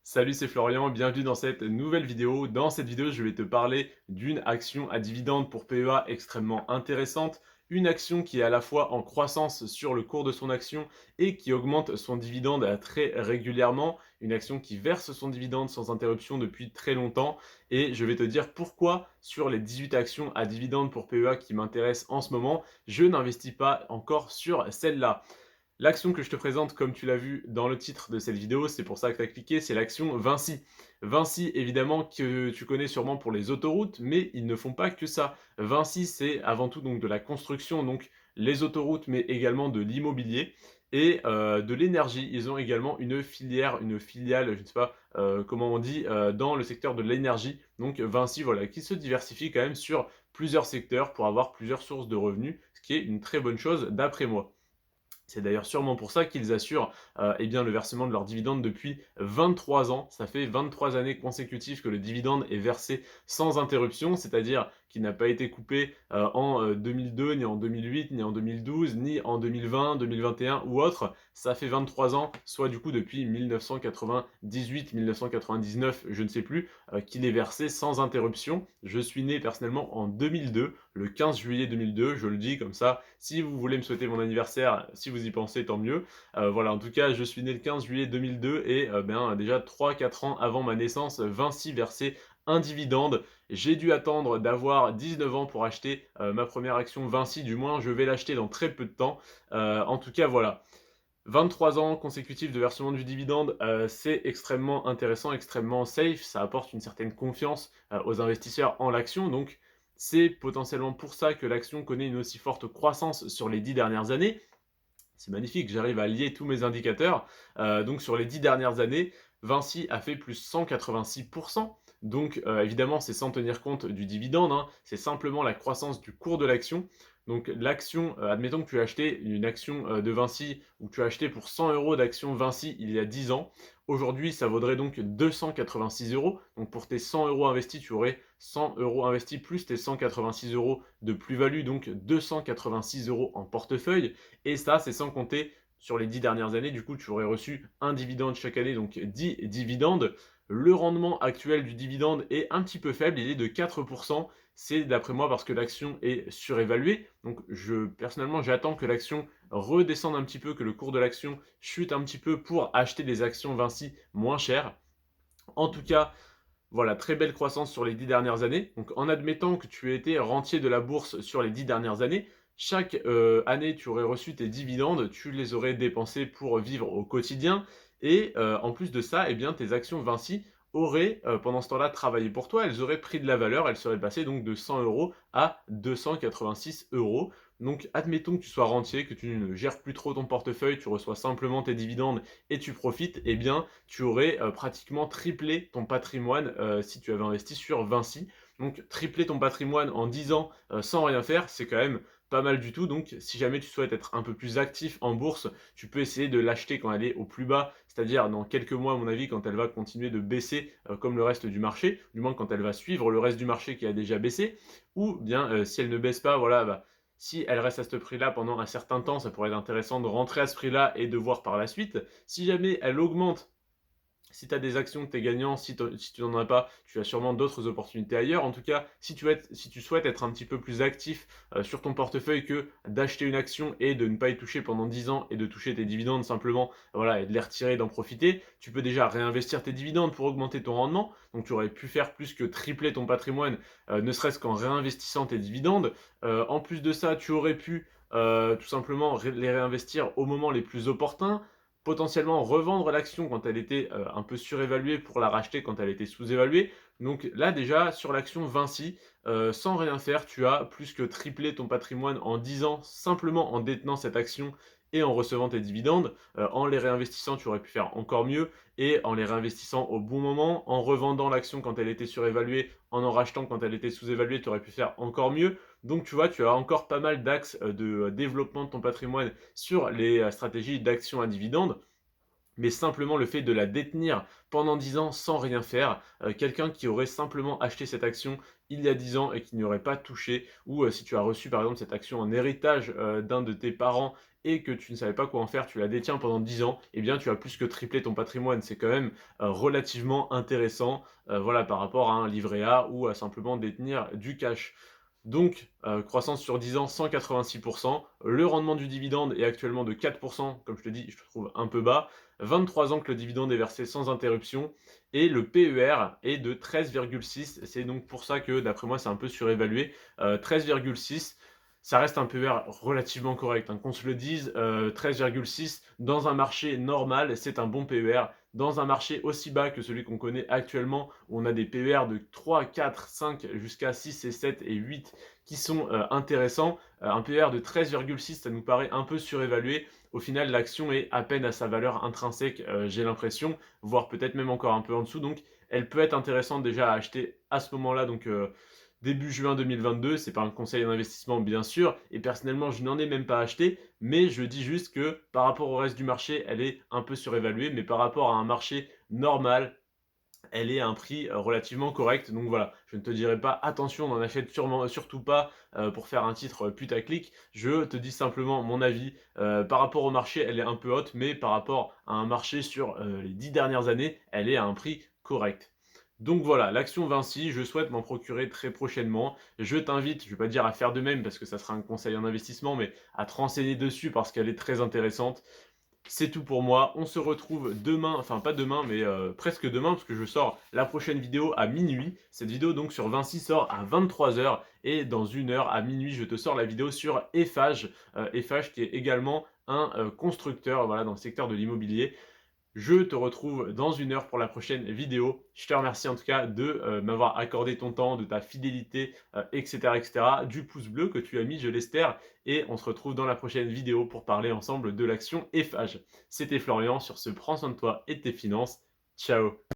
Salut, c'est Florian, bienvenue dans cette nouvelle vidéo. Dans cette vidéo, je vais te parler d'une action à dividende pour PEA extrêmement intéressante. Une action qui est à la fois en croissance sur le cours de son action et qui augmente son dividende très régulièrement. Une action qui verse son dividende sans interruption depuis très longtemps. Et je vais te dire pourquoi sur les 18 actions à dividende pour PEA qui m'intéressent en ce moment, je n'investis pas encore sur celle-là. L'action que je te présente, comme tu l'as vu dans le titre de cette vidéo, c'est pour ça que tu as cliqué, c'est l'action Vinci. Vinci, évidemment, que tu connais sûrement pour les autoroutes, mais ils ne font pas que ça. Vinci, c'est avant tout donc de la construction, donc les autoroutes, mais également de l'immobilier et de l'énergie. Ils ont également une filière, une filiale, je ne sais pas comment on dit, dans le secteur de l'énergie. Donc Vinci, voilà, qui se diversifie quand même sur plusieurs secteurs pour avoir plusieurs sources de revenus, ce qui est une très bonne chose d'après moi. C'est d'ailleurs sûrement pour ça qu'ils assurent eh bien, le versement de leurs dividendes depuis 23 ans. Ça fait 23 années consécutives que le dividende est versé sans interruption, c'est-à-dire qu'il n'a pas été coupé en 2002, ni en 2008, ni en 2012, ni en 2020, 2021 ou autre. Ça fait 23 ans, soit du coup depuis 1998, 1999, je ne sais plus, qu'il est versé sans interruption. Je suis né personnellement en 2002, le 15 juillet 2002, je le dis comme ça. Si vous voulez me souhaiter mon anniversaire, si vous y pensez, tant mieux. Voilà, en tout cas, je suis né le 15 juillet 2002 et déjà 3-4 ans avant ma naissance, Vinci versait un dividende. J'ai dû attendre d'avoir 19 ans pour acheter ma première action Vinci, du moins je vais l'acheter dans très peu de temps. En tout cas, voilà. 23 ans consécutifs de versement du dividende, c'est extrêmement intéressant, extrêmement safe, ça apporte une certaine confiance aux investisseurs en l'action, donc c'est potentiellement pour ça que l'action connaît une aussi forte croissance sur les 10 dernières années. C'est magnifique, j'arrive à lier tous mes indicateurs. Donc sur les 10 dernières années, Vinci a fait plus 186%. Donc évidemment, c'est sans tenir compte du dividende, hein. C'est simplement la croissance du cours de l'action. Donc l'action, admettons que tu as acheté une action de Vinci ou tu as acheté pour 100 euros d'action Vinci il y a 10 ans. Aujourd'hui, ça vaudrait donc 286 euros. Donc pour tes 100 euros investis, tu aurais 100 euros investis plus tes 186 euros de plus-value, donc 286 euros en portefeuille. Et ça, c'est sans compter sur les 10 dernières années, du coup, tu aurais reçu un dividende chaque année, donc 10 dividendes. Le rendement actuel du dividende est un petit peu faible, il est de 4%. C'est d'après moi parce que l'action est surévaluée. Donc personnellement, j'attends que l'action redescende un petit peu, que le cours de l'action chute un petit peu pour acheter des actions Vinci moins chères. En tout cas, voilà, très belle croissance sur les 10 dernières années. Donc en admettant que tu aies été rentier de la bourse sur les 10 dernières années, chaque année tu aurais reçu tes dividendes, tu les aurais dépensés pour vivre au quotidien. Et en plus de ça, eh bien, tes actions Vinci auraient pendant ce temps-là travaillé pour toi, elles auraient pris de la valeur, elles seraient passées donc de 100 euros à 286 euros. Donc admettons que tu sois rentier, que tu ne gères plus trop ton portefeuille, tu reçois simplement tes dividendes et tu profites, eh bien tu aurais pratiquement triplé ton patrimoine si tu avais investi sur Vinci. Donc tripler ton patrimoine en 10 ans sans rien faire, c'est quand même pas mal du tout. Donc si jamais tu souhaites être un peu plus actif en bourse, tu peux essayer de l'acheter quand elle est au plus bas, c'est-à-dire dans quelques mois à mon avis quand elle va continuer de baisser comme le reste du marché, du moins quand elle va suivre le reste du marché qui a déjà baissé, ou bien si elle ne baisse pas, voilà, si elle reste à ce prix-là pendant un certain temps, ça pourrait être intéressant de rentrer à ce prix-là et de voir par la suite. Si jamais elle augmente, si tu as des actions, tu es gagnant. Si tu n'en as pas, tu as sûrement d'autres opportunités ailleurs. En tout cas, si tu souhaites être un petit peu plus actif sur ton portefeuille que d'acheter une action et de ne pas y toucher pendant 10 ans et de toucher tes dividendes simplement, voilà, et de les retirer et d'en profiter, tu peux déjà réinvestir tes dividendes pour augmenter ton rendement. Donc tu aurais pu faire plus que tripler ton patrimoine, ne serait-ce qu'en réinvestissant tes dividendes. En plus de ça, tu aurais pu tout simplement les réinvestir au moment les plus opportuns, potentiellement revendre l'action quand elle était un peu surévaluée pour la racheter quand elle était sous-évaluée. Donc là déjà sur l'action Vinci, sans rien faire, tu as plus que triplé ton patrimoine en 10 ans simplement en détenant cette action et en recevant tes dividendes. En les réinvestissant, tu aurais pu faire encore mieux et en les réinvestissant au bon moment, en revendant l'action quand elle était surévaluée, en rachetant quand elle était sous-évaluée, tu aurais pu faire encore mieux. Donc tu vois, tu as encore pas mal d'axes de développement de ton patrimoine sur les stratégies d'action à dividendes. mais simplement le fait de la détenir pendant 10 ans sans rien faire, quelqu'un qui aurait simplement acheté cette action il y a 10 ans et qui n'y aurait pas touché, ou si tu as reçu par exemple cette action en héritage d'un de tes parents et que tu ne savais pas quoi en faire, tu la détiens pendant 10 ans, eh bien tu as plus que triplé ton patrimoine. C'est quand même relativement intéressant, voilà, par rapport à un livret A ou à simplement détenir du cash. Donc, croissance sur 10 ans, 186%. Le rendement du dividende est actuellement de 4%, comme je te dis, je trouve un peu bas. 23 ans que le dividende est versé sans interruption. Et le PER est de 13,6. C'est donc pour ça que, d'après moi, c'est un peu surévalué. 13,6, ça reste un PER relativement correct, hein. Qu'on se le dise, 13,6 dans un marché normal, c'est un bon PER. Dans un marché aussi bas que celui qu'on connaît actuellement, où on a des PER de 3, 4, 5 jusqu'à 6 et 7 et 8 qui sont intéressants, un PER de 13,6, ça nous paraît un peu surévalué. Au final, l'action est à peine à sa valeur intrinsèque, j'ai l'impression, voire peut-être même encore un peu en dessous. Donc, elle peut être intéressante déjà à acheter à ce moment-là, donc début juin 2022. C'est pas un conseil d'investissement, bien sûr, et personnellement, je n'en ai même pas acheté, mais je dis juste que par rapport au reste du marché, elle est un peu surévaluée, mais par rapport à un marché normal, elle est à un prix relativement correct. Donc voilà, je ne te dirai pas attention, n'en achète sûrement, surtout pas pour faire un titre putaclic. Je te dis simplement mon avis. Par rapport au marché, elle est un peu haute, mais par rapport à un marché sur les 10 dernières années, elle est à un prix correct. Donc voilà, l'action Vinci, je souhaite m'en procurer très prochainement. Je t'invite, je ne vais pas dire à faire de même parce que ça sera un conseil en investissement, mais à te renseigner dessus parce qu'elle est très intéressante. C'est tout pour moi. On se retrouve demain, enfin pas demain, mais presque demain, parce que je sors la prochaine vidéo à minuit. Cette vidéo donc sur Vinci sort à 23 h et dans une heure à minuit, je te sors la vidéo sur Eiffage. Eiffage qui est également un constructeur, voilà, dans le secteur de l'immobilier. Je te retrouve dans une heure pour la prochaine vidéo. Je te remercie en tout cas de m'avoir accordé ton temps, de ta fidélité, etc., etc., du pouce bleu que tu as mis, je l'espère. Et on se retrouve dans la prochaine vidéo pour parler ensemble de l'action Eiffage. C'était Florian, sur ce, prends soin de toi et de tes finances. Ciao.